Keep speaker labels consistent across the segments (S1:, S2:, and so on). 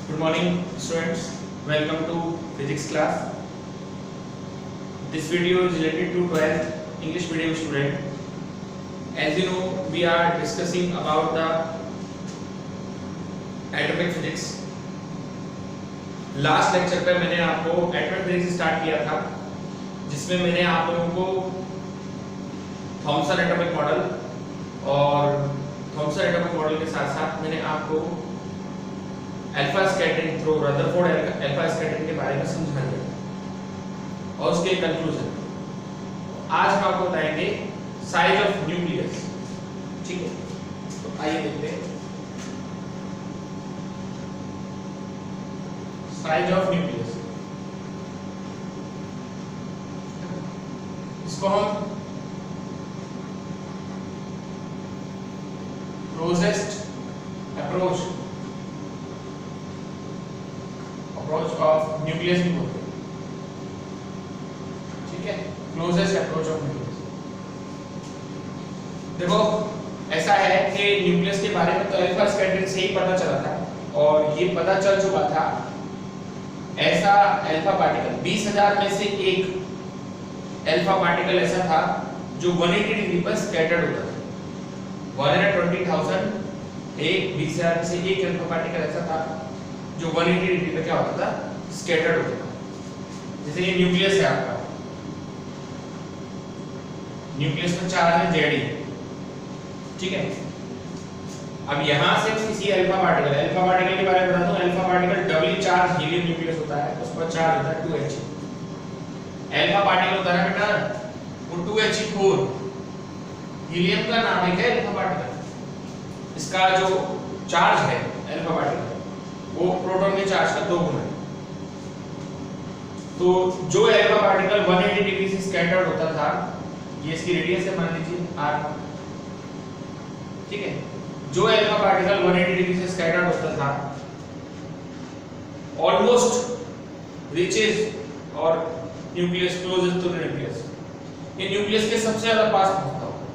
S1: Good morning, students. Welcome to physics class. This video is related to 12th English medium student. As you know, we are discussing about the atomic physics. Last lecture पे मैंने आपको atomic physics start किया था, जिसमें मैंने आप लोगों को थॉमसन एटॉमिक मॉडल और थॉमसन एटॉमिक मॉडल के साथ साथ मैंने आपको alpha scattering through Rutherford alpha scattering के बारे में समझा दिया और उसके कंक्लूजन। आज हम आपको बताएंगे साइज ऑफ न्यूक्लियस। ठीक है, तो आइए देखते हैं साइज ऑफ न्यूक्लियस। इसको हम क्लोजेस्ट अप्रोच ऑफ न्यूक्लियस भी बोलते हैं। ठीक है, क्लोजेस्ट अप्रोच ऑफ न्यूक्लियस। देखो, ऐसा है कि न्यूक्लियस के बारे में तो अल्फा स्कैटरिंग से ही पता चला था और ये पता चल चुका था ऐसा अल्फा पार्टिकल 20,000 में से एक अल्फा पार्टिकल ऐसा था जो 180 डिग्री पर स्कैटर्ड होता था। 120,000 एक 20,000 में से एक अल्फा पार्टिकल ऐसा था जो 180 डिग्री पे क्या होता था, स्कैटर्ड होता था। जैसे ये न्यूक्लियस है आपका, न्यूक्लियस में चार्ज है Ze। ठीक है, अब यहां से किसी अल्फा पार्टिकल के बारे में बता दूं। Alpha particle doubly charged helium nucleus होता है, उस पर चार्ज होता है 2He। अल्फा पार्टिकल होता है बेटा वो 2He4। हीलियम का नाम है अल्फा पार्टिकल। इसका जो चार्ज है अल्फा पार्टिकल वो प्रोटॉन के चार्ज का 2 गुना है। तो जो अल्फा पार्टिकल 180 डिग्री से स्कैटर्ड होता था, ये इसकी रेडियस है, मान लीजिए r। ठीक है, जो अल्फा पार्टिकल 180 डिग्री से स्कैटर्ड होता था ऑलमोस्ट रीचेस और न्यूक्लियस क्लोजेस्ट टू न्यूक्लियस, ये न्यूक्लियस के सबसे ज्यादा पास पहुंचता होगा।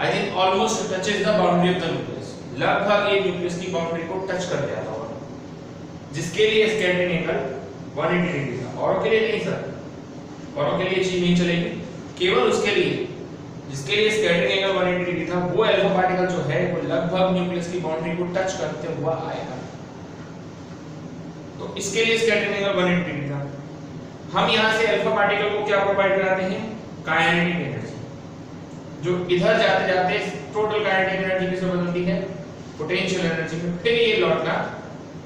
S1: I think almost touches the boundary of the nucleus. लगभग ये न्यूक्लियस की बाउंड्री को टच कर जाता होगा, जिसके लिए स्कैटरिंग एंगल 180 डिग्री था। औरों के लिए नहीं सर, औरों के लिए चीज नहीं चलेगी। केवल उसके लिए जिसके लिए स्कैटरिंग एंगल 180 डिग्री था, वो अल्फा पार्टिकल जो है वो लगभग न्यूक्लियस की बाउंड्री को टच करते हुआ आएगा। तो इसके लिए स्कैटरिंग एंगल 180 डिग्री था। हम यहां से अल्फा पार्टिकल को क्या प्रोवाइड कराते हैं, काइनेटिक एनर्जी, जो इधर जाते जाते टोटल काइनेटिक एनर्जी किसमें बदलती है, पोटेंशियल एनर्जी में। फिर ये लौटना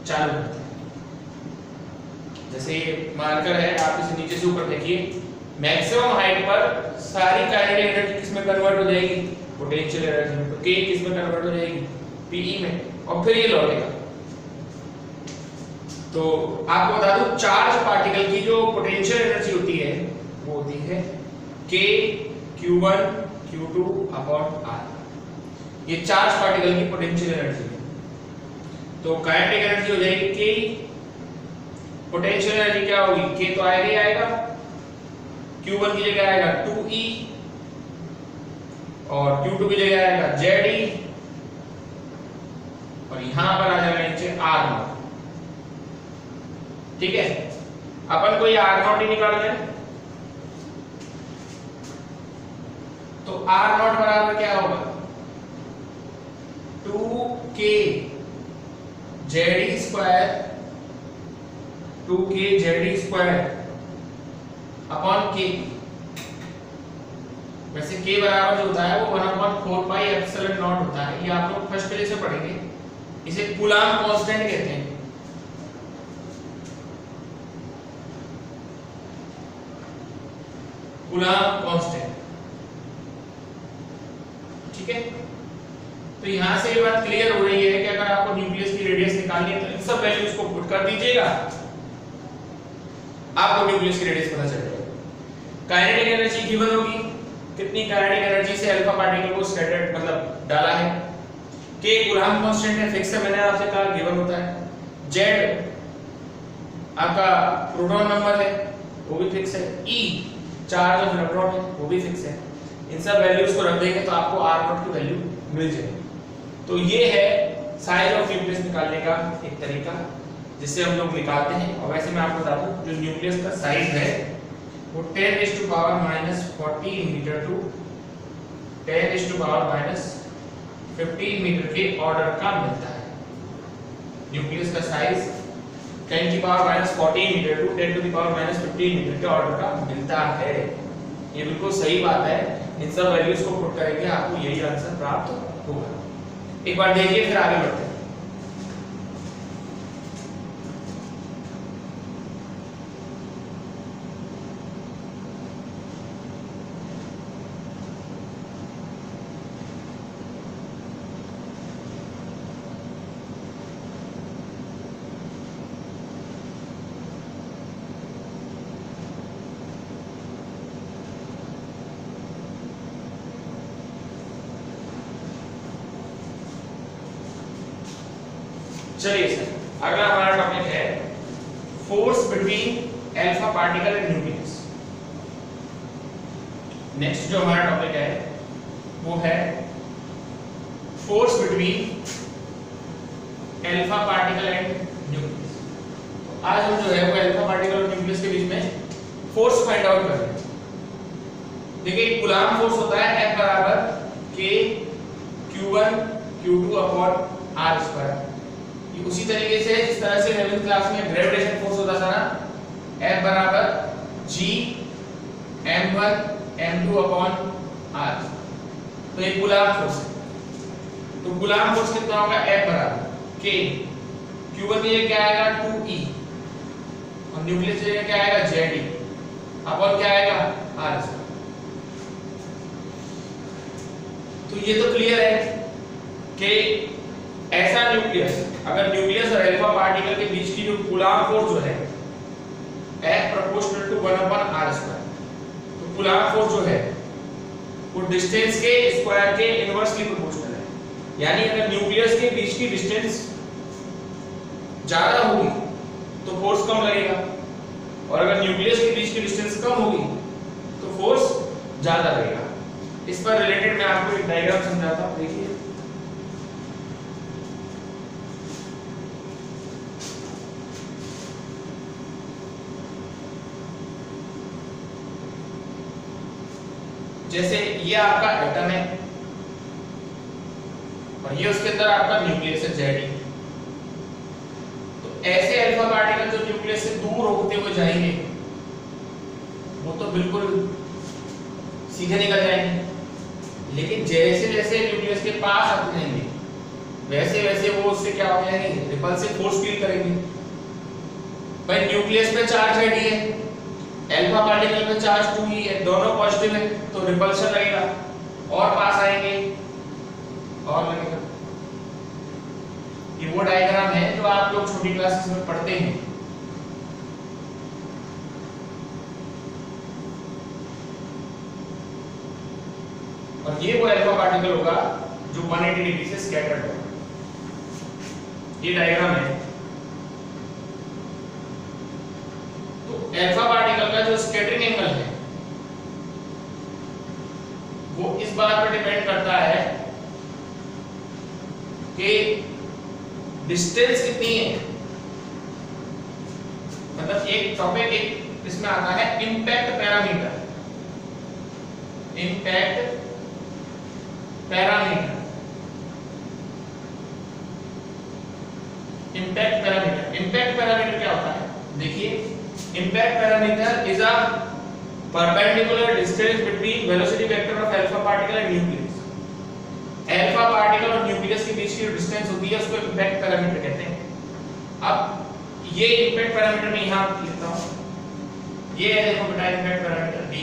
S1: चालू करता है। जैसे ये मार्कर है, आप इसे नीचे से ऊपर देखिए, मैक्सिमम हाइट पर सारी काइनेटिक एनर्जी किसमें कन्वर्ट हो जाएगी, पोटेंशियल एनर्जी में। तो K किसमें कन्वर्ट हो जाएगी, Pe में, और फिर ये लौटेगा। तो आपको बता दूं, चार्ज पार्टिकल की जो पोटेंशियल एनर्जी होती है वो होती है K Q1 Q2 upon R। ये चार्ज पार्टिकल की पोटेंशियल एनर्जी है। तो काइनेटिक एनर्जी हो जाएगी K, पोटेंशियल एनर्जी क्या होगी, K तो आएगा ही आएगा, Q1 की जगह आएगा 2E और Q2 की जगह आएगा Ze, और यहां पर आ जाएगा नीचे R0। ठीक है, अपन को ये R0 ही निकालना है। तो R0 बराबर क्या होगा, 2K Ze square, 2K Ze square upon K। वैसे K बराबर जो होता है वो 1/4 पाई एप्सिलॉन नॉट होता है। ये आप लोग फर्स्ट पहले से पढ़ेंगे। इसे कूलाम कांस्टेंट कहते हैं। Coulomb constant. ठीक है, तो यहां से ये बात क्लियर हो रही है कि अगर आपको न्यूक्लियस की रेडियस निकालनी है तो इन सब वैल्यूज को पुट कर दीजिएगा, आपको न्यूक्लियस की रेडियस पता चल जाएगा। काइनेटिक एनर्जी गिवन होगी, कितनी काइनेटिक एनर्जी से अल्फा पार्टिकल को स्कैटर्ड मतलब डाला है। K कूलाम कांस्टेंट है, फिक्स है, मैंने आपसे कहा गिवन होता है। Z आपका प्रोटॉन नंबर है, वो भी फिक्स है। E चार्ज ऑफ इलेक्ट्रॉन है, वो भी फिक्स है। इन सब वैल्यूज को रख देंगे तो आपको R0 की वैल्यू मिल जाएगी। तो ये है साइज ऑफ न्यूक्लियस निकालने का एक तरीका जिससे हम लोग निकालते हैं। और वैसे मैं आपको बता दूं जो न्यूक्लियस का साइज है वो 10⁻⁻14 मीटर टू 10⁻⁻15 मीटर के ऑर्डर का मिलता है। न्यूक्लियस का साइज 10⁻⁻14 मीटर टू 10⁻⁻15 मीटर के ऑर्डर का मिलता है। ये बिल्कुल सही बात है। इन सब वैल्यूज को पुट करेंगे आपको यही आंसर प्राप्त होगा। एक बार देखिए फिर आगे बढ़ते हैं। चलिए सर, अगला हमारा टॉपिक है force between alpha particle and nucleus. Next जो हमारा टॉपिक है वो है force between alpha particle and nucleus. आज हम जो है वो अल्फा पार्टिकल और न्यूक्लियस के बीच में फोर्स फाइंड आउट कर रहे हैं। देखिए कूलॉम फोर्स होता है F बराबर K Q1 Q2 upon R square. उसी तरीके से जिस तरह से 11th क्लास में ग्रेविटेशन फोर्स होता था ना F बराबर G m1 m2 upon r। तो ये कूलॉम फोर्स है। तो कूलॉम फोर्स कितना होगा F बराबर K Q1 की जगह क्या आएगा 2e और न्यूक्लियस की जगह क्या आएगा Ze अपॉन क्या आएगा r। तो ये तो क्लियर है कि ऐसा न्यूक्लियस अगर न्यूक्लियस और अल्फा पार्टिकल के बीच की जो कूलॉम फोर्स जो है F प्रोपोर्शनल टू 1/r²। तो कूलॉम फोर्स जो है वो डिस्टेंस के स्क्वायर के इनवर्सली प्रोपोर्शनल है। यानी अगर न्यूक्लियस के बीच की डिस्टेंस ज्यादा होगी तो फोर्स कम लगेगा और अगर न्यूक्लियस के बीच की डिस्टेंस कम होगी तो फोर्स ज्यादा लगेगा। इस पर रिलेटेड मैं आपको एक डायग्राम समझाता हूं। देखिए जैसे ये आपका एटम है और ये उसके अंदर आपका न्यूक्लियस है Ze। तो ऐसे अल्फा पार्टिकल जो न्यूक्लियस से दूर होते हुए जाएंगे वो तो बिल्कुल सीधे निकल जाएंगे, लेकिन जैसे जैसे न्यूक्लियस के पास आते जाएंगे वैसे वैसे वो उससे क्या हो जाएंगे रिपल्सिव फोर्स फील करेंगे। भाई न्यूक्लियस पे चार्ज है D है, अल्फा पार्टिकल में चार्ज 2e है, दोनों पॉजिटिव है तो रिपल्शन लगेगा और पास आएंगे और लगेगा। ये वो डायग्राम है जो आप लोग छोटी क्लासेस में पढ़ते हैं। और ये वो अल्फा पार्टिकल होगा जो 180 डिग्री से स्कैटर्ड होगा। ये डायग्राम है। अल्फा पार्टिकल का जो स्कैटरिंग एंगल है वो इस बात पर डिपेंड करता है कि डिस्टेंस कितनी है। मतलब एक टॉपिक एक इसमें आता है impact parameter. Impact parameter impact parameter क्या होता है? देखिए impact parameter is a perpendicular distance between velocity vector of alpha particle and nucleus। alpha particle और nucleus के बीच की जो डिस्टेंस होती है उसको impact parameter कहते हैं। अब ये impact parameter मैं यहाँ लिखता हूँ, ये है देखो बेटा impact parameter D।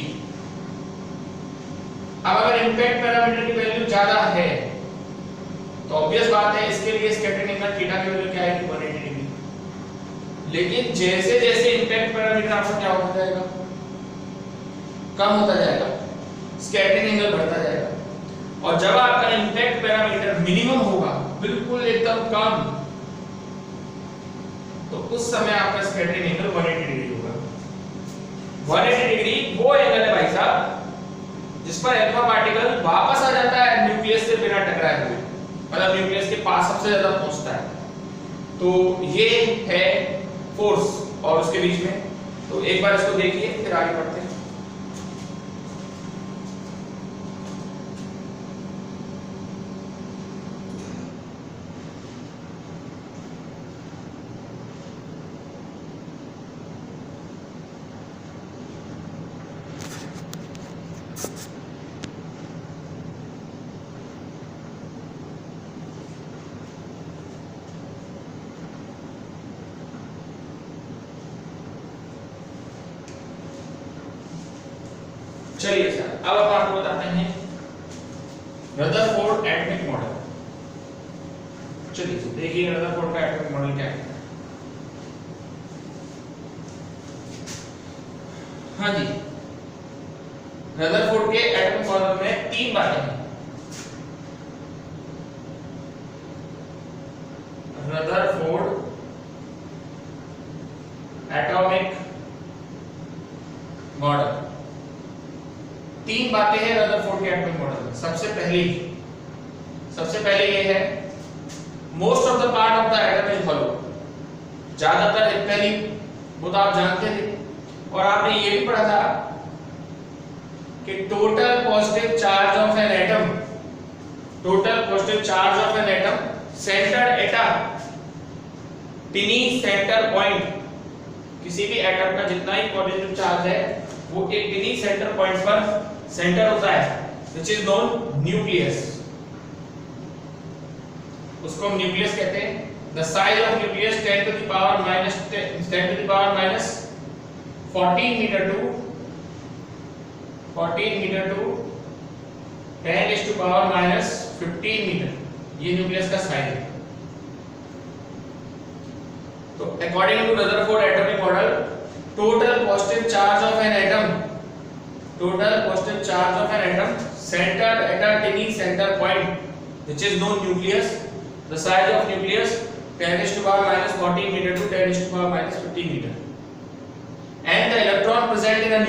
S1: अब अगर impact parameter की वैल्यू ज्यादा है तो ऑब्वियस बात है इसके लिए स्कैटरिंग एंगल थीटा की वैल्यू क्या आएगी 180 डिग्री। लेकिन जैसे जैसे इंपैक्ट पैरामीटर आपका क्या होता जाएगा कम होता जाएगा, स्कैटरिंग एंगल बढ़ता जाएगा। और जब आपका इंपैक्ट पैरामीटर मिनिमम होगा बिल्कुल एकदम कम तो उस समय आपका स्कैटरिंग एंगल 180 डिग्री होगा। 180 डिग्री वो एंगल है भाई साहब जिस पर अल्फा पार्टिकल वापस आ जाता है न्यूक्लियस से बिना टकराए हुए। मतलब न्यूक्लियस के पास सबसे ज्यादा पहुंचता है। तो ये है फोर्स और उसके बीच में। तो एक बार इसको देखिए फिर आगे बढ़ते हैं। चलिए सर, अब हम आपको बताते हैं रदरफोर्ड एटॉमिक मॉडल। चलिए देखिए रदरफोर्ड का एटॉमिक मॉडल क्या है। हाँ जी, रदरफोर्ड के एटॉमिक मॉडल में 3 बातें हैं। रदरफोर्ड एटॉमिक मॉडल, 3 बातें हैं रदरफोर्ड के एटॉमिक मॉडल में। सबसे पहले ये है most of the part of the atom is hollow. ज्यादातर, पहली वो तो आप जानते थे, और आपने ये भी पढ़ा था कि total positive charge of an atom centred at a टिनी centre point. किसी भी एटम का जितना ही पॉजिटिव चार्ज है वो एक टिनी सेंटर पॉइंट पर सेंटर होता है, which is known न्यूक्लियस। उसको हम न्यूक्लियस कहते हैं। The size of nucleus 10 to the power minus 14 meter to 10 is to power minus 15 meter, ये न्यूक्लियस का साइज है। तो according to Rutherford atomic model, total positive charge of an atom centered at a tiny center point, which is known nucleus. The size of nucleus 10 is to power minus 14 meter to 10 is to power minus 15 meter. And the electron present in a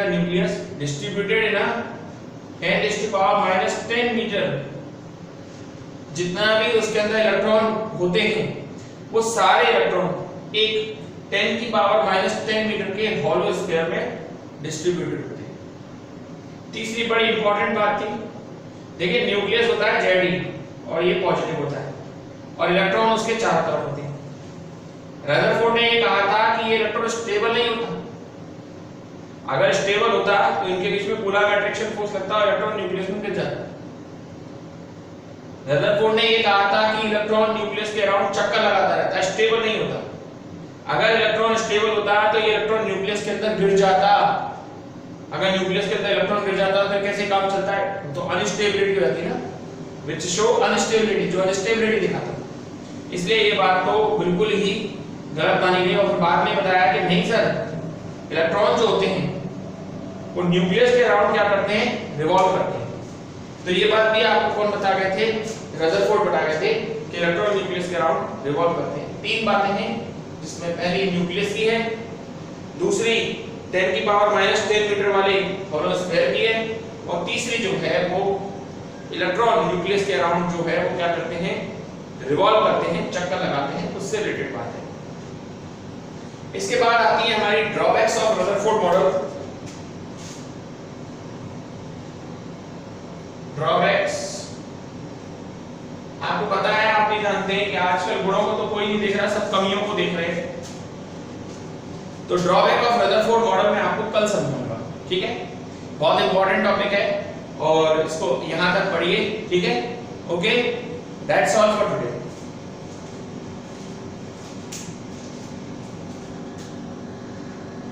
S1: nucleus distributed in a 10 is to power minus 10 meter. जितना भी उसके अंदर electron होते हैं वो सारे electron एक 10 की पावर माइनस 10 मीटर के हॉलो स्फीयर में डिस्ट्रीब्यूटेड होते हैं। तीसरी बड़ी इंपॉर्टेंट बात थी, देखिए न्यूक्लियस होता है Ze और ये पॉजिटिव होता है और इलेक्ट्रॉन उसके चारों तरफ होते हैं। रदरफोर्ड ने ये कहा था कि ये इलेक्ट्रॉन स्टेबल नहीं होता। अगर स्टेबल होता तो इनके बीच में पोलर अट्रैक्शन फोर्स लगता और इलेक्ट्रॉन न्यूक्लियस में गिर जाता। रदरफोर्ड ने ये कहा था कि इलेक्ट्रॉन न्यूक्लियस के अराउंड चक्कर लगाता रहता है, स्टेबल नहीं होता। अगर इलेक्ट्रॉन स्टेबल होता तो ये इलेक्ट्रॉन न्यूक्लियस के अंदर गिर जाता। अगर न्यूक्लियस के अंदर इलेक्ट्रॉन गिर जाता तो कैसे काम चलता है, तो अनस्टेबिलिटी रहती है ना, which show अनस्टेबिलिटी, जो अनस्टेबिलिटी दिखाता। इसलिए ये बात तो बिल्कुल ही गलत मानी गई और फिर बाद में बताया कि नहीं सर, इलेक्ट्रॉन जो होते हैं वो न्यूक्लियस के अराउंड क्या करते हैं, रिवॉल्व करते हैं। तो ये बात भी आपको कौन बता गए थे, रदरफोर्ड बता गए थे कि इलेक्ट्रॉन न्यूक्लियस के अराउंड रिवॉल्व करते हैं। 3 बातें हैं जिसमें पहली न्यूक्लियस की है, दूसरी 10 की पावर माइनस 10 मीटर वाले हॉलो स्फीयर की है और तीसरी जो है वो इलेक्ट्रॉन न्यूक्लियस के अराउंड जो है वो क्या करते हैं, रिवॉल्व करते हैं, चक्कर लगाते हैं, उससे रिलेटेड बात है। इसके बाद आती है हमारी drawbacks of Rutherford model. Drawbacks आपको पता है, आप भी जानते हैं कि आजकल गुणों को तो कोई नहीं देख रहा, सब कमियों को देख रहे हैं। तो ड्रॉबैक ऑफ रदरफोर्ड मॉडल में आपको कल समझाऊंगा, ठीक है। बहुत इंपॉर्टेंट टॉपिक है और इसको यहां तक पढ़िए, ठीक है। Okay, that's all for today.